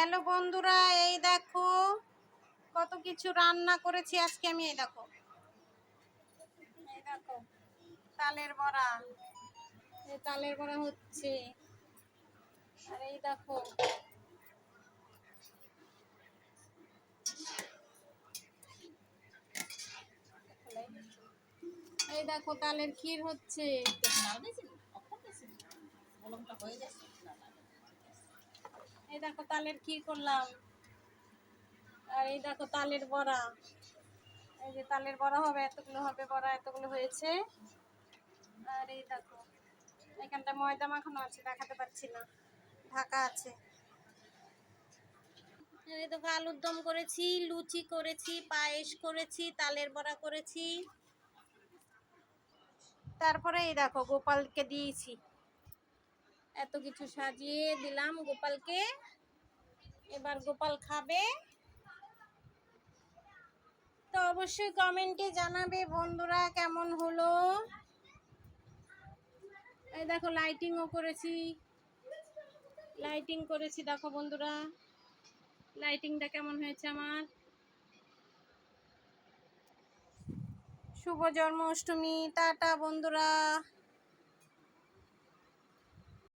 Hello বন্ধুরা, এই দেখো কত কিছু রান্না করেছি আজকে আমি। এই দেখো তালের বড়া। এই তালের বড়া হচ্ছে। আর এই দেখো তালের ক্ষীর হচ্ছে। এই দেখো তালের ক্ষীর করলাম। আর এই দেখো তালের বড়া। এই যে তালের বড়া হবে, এতগুলো হবে বড়া, এতগুলো হয়েছে। আর এই দেখো এখানটা ময়দা মাখানো আছে, দেখাতে পারছি না, ঢাকা আছে। আর এই দেখো আলুর দম করেছি, লুচি করেছি, পায়েস করেছি, তালের বড়া করেছি। তারপরে এই দেখো গোপালকে দিয়েছি, এত কিছু সাজিয়ে দিলাম গোপালকে। এবার গোপাল খাবে। তো অবশ্যই কমেন্টে জানাবে বন্ধুরা কেমন হলো। এই দেখো লাইটিংও করেছি, লাইটিং করেছি দেখো বন্ধুরা, লাইটিংটা কেমন হয়েছে আমার। শুভ জন্মাষ্টমী, টাটা বন্ধুরা।